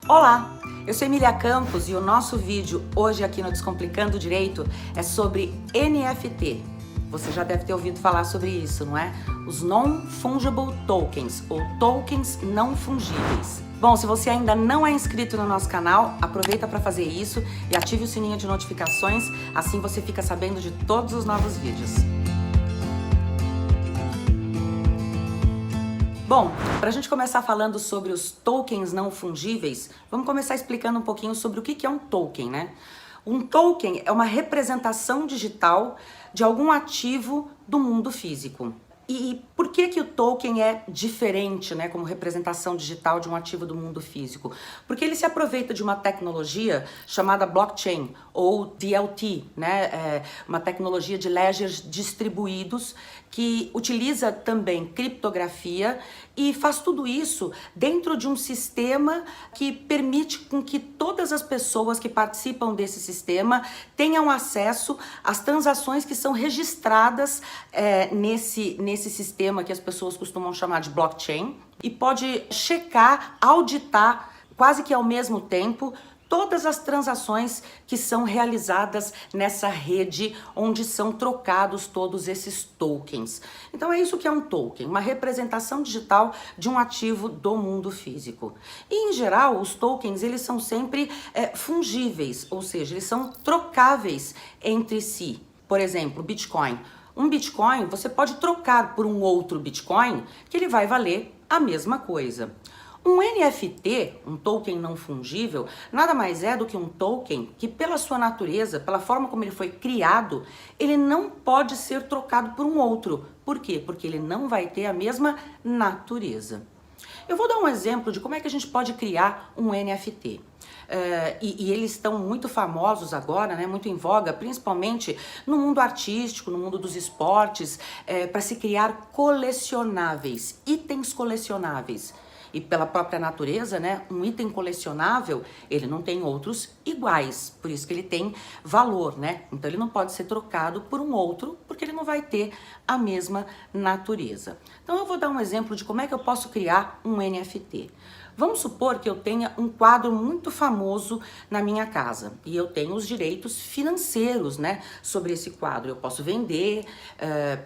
Olá, eu sou Emília Campos e o nosso vídeo hoje aqui no Descomplicando Direito é sobre NFT. Você já deve ter ouvido falar sobre isso, não é? Os Non-Fungible Tokens, ou tokens não fungíveis. Bom, se você ainda não é inscrito no nosso canal, aproveita para fazer isso e ative o sininho de notificações, assim você fica sabendo de todos os novos vídeos. Bom, para a gente começar falando sobre os tokens não fungíveis, vamos começar explicando um pouquinho sobre o que é um token, né? Um token é uma representação digital de algum ativo do mundo físico. E por que o token é diferente, né, como representação digital de um ativo do mundo físico? Porque ele se aproveita de uma tecnologia chamada blockchain, ou DLT, né, uma tecnologia de ledgers distribuídos que utiliza também criptografia e faz tudo isso dentro de um sistema que permite com que todas as pessoas que participam desse sistema tenham acesso às transações que são registradas nesse sistema que as pessoas costumam chamar de blockchain e pode checar, auditar quase que ao mesmo tempo todas as transações que são realizadas nessa rede onde são trocados todos esses tokens. Então é isso que é um token, uma representação digital de um ativo do mundo físico. E em geral os tokens eles são sempre fungíveis, ou seja, eles são trocáveis entre si. Por exemplo, Bitcoin. Um Bitcoin você pode trocar por um outro Bitcoin que ele vai valer a mesma coisa. Um NFT, um token não fungível, nada mais é do que um token que pela sua natureza, pela forma como ele foi criado, ele não pode ser trocado por um outro. Por quê? Porque ele não vai ter a mesma natureza. Eu vou dar um exemplo de como é que a gente pode criar um NFT. E eles estão muito famosos agora, né, muito em voga, principalmente no mundo artístico, no mundo dos esportes, para se criar colecionáveis, itens colecionáveis. E pela própria natureza, né, um item colecionável, ele não tem outros iguais, por isso que ele tem valor, né? Então ele não pode ser trocado por um outro, porque ele não vai ter a mesma natureza. Então eu vou dar um exemplo de como é que eu posso criar um NFT. Vamos supor que eu tenha um quadro muito famoso na minha casa e eu tenho os direitos financeiros, né, sobre esse quadro. Eu posso vender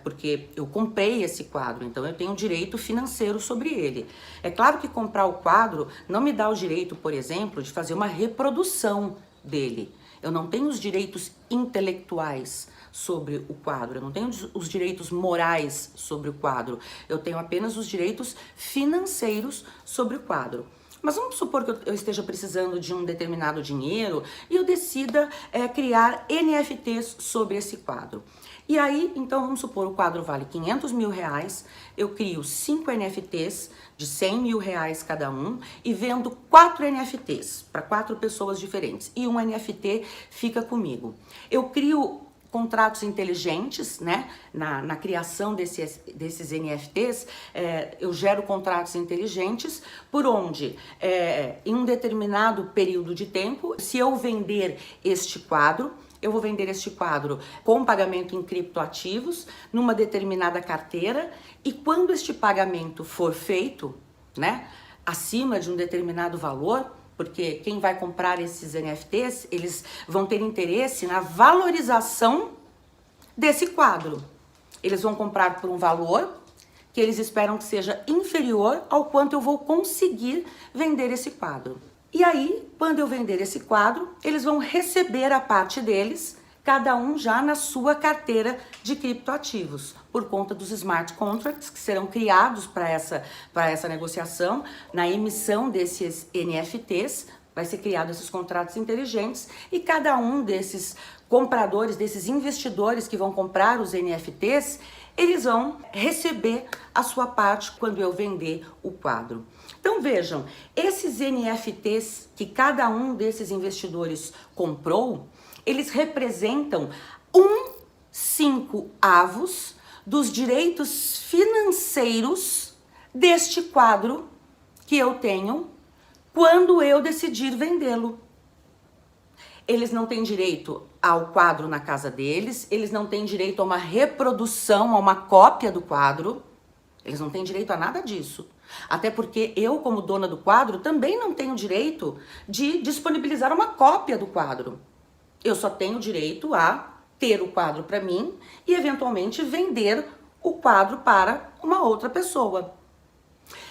porque eu comprei esse quadro, então eu tenho um direito financeiro sobre ele. É claro que comprar o quadro não me dá o direito, por exemplo, de fazer uma reprodução dele. Eu não tenho os direitos intelectuais sobre o quadro, eu não tenho os direitos morais sobre o quadro, eu tenho apenas os direitos financeiros sobre o quadro. Mas vamos supor que eu esteja precisando de um determinado dinheiro e eu decida criar NFTs sobre esse quadro. E aí, então vamos supor, o quadro vale 500 mil reais, eu crio 5 NFTs de 100 mil reais cada um e vendo 4 NFTs para 4 pessoas diferentes e um NFT fica comigo. Eu crio contratos inteligentes, né? Na criação desses NFTs, eu gero contratos inteligentes por onde, em um determinado período de tempo, se eu vender este quadro, eu vou vender este quadro com pagamento em criptoativos, numa determinada carteira, e quando este pagamento for feito, né, acima de um determinado valor, porque quem vai comprar esses NFTs, eles vão ter interesse na valorização desse quadro. Eles vão comprar por um valor que eles esperam que seja inferior ao quanto eu vou conseguir vender esse quadro. E aí, quando eu vender esse quadro, eles vão receber a parte deles, cada um já na sua carteira de criptoativos, por conta dos smart contracts que serão criados para essa negociação, na emissão desses NFTs, vai ser criado esses contratos inteligentes e cada um desses compradores, desses investidores que vão comprar os NFTs, eles vão receber a sua parte quando eu vender o quadro. Então vejam, esses NFTs que cada um desses investidores comprou, eles representam 1/5 avos dos direitos financeiros deste quadro que eu tenho quando eu decidir vendê-lo. Eles não têm direito ao quadro na casa deles, eles não têm direito a uma reprodução, a uma cópia do quadro, eles não têm direito a nada disso. Até porque eu, como dona do quadro, também não tenho direito de disponibilizar uma cópia do quadro. Eu só tenho direito a ter o quadro para mim e, eventualmente, vender o quadro para uma outra pessoa.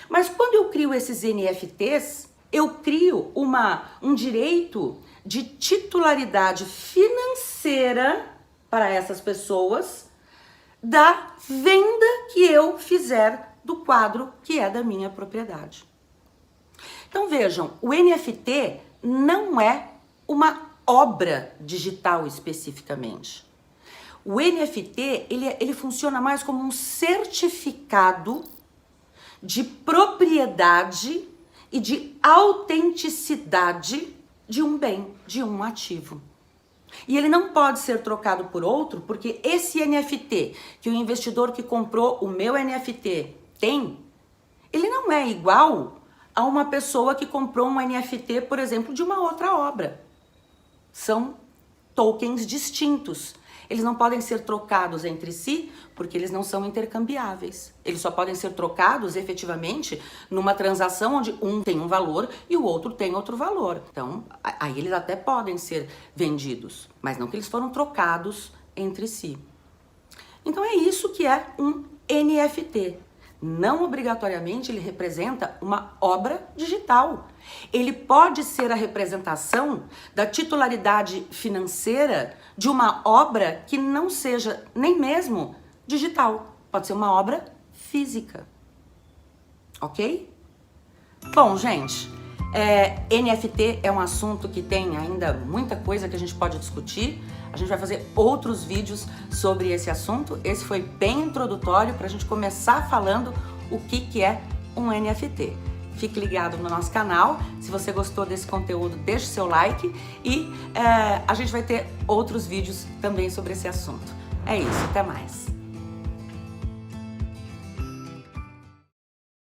Mas quando eu crio esses NFTs, eu crio um direito de titularidade financeira para essas pessoas da venda que eu fizer do quadro que é da minha propriedade. Então vejam, o NFT não é uma obra digital especificamente. O NFT, ele funciona mais como um certificado de propriedade e de autenticidade de um bem, de um ativo. E ele não pode ser trocado por outro, porque esse NFT que o investidor que comprou o meu NFT tem, ele não é igual a uma pessoa que comprou um NFT, por exemplo, de uma outra obra. São tokens distintos. Eles não podem ser trocados entre si porque eles não são intercambiáveis. Eles só podem ser trocados efetivamente numa transação onde um tem um valor e o outro tem outro valor. Então, aí eles até podem ser vendidos, mas não que eles foram trocados entre si. Então é isso que é um NFT. Não obrigatoriamente ele representa uma obra digital. Ele pode ser a representação da titularidade financeira de uma obra que não seja nem mesmo digital. Pode ser uma obra física. Ok? Bom, gente, NFT é um assunto que tem ainda muita coisa que a gente pode discutir. A gente vai fazer outros vídeos sobre esse assunto. Esse foi bem introdutório para a gente começar falando o que é um NFT. Fique ligado no nosso canal. Se você gostou desse conteúdo, deixe seu like e a gente vai ter outros vídeos também sobre esse assunto. É isso, até mais.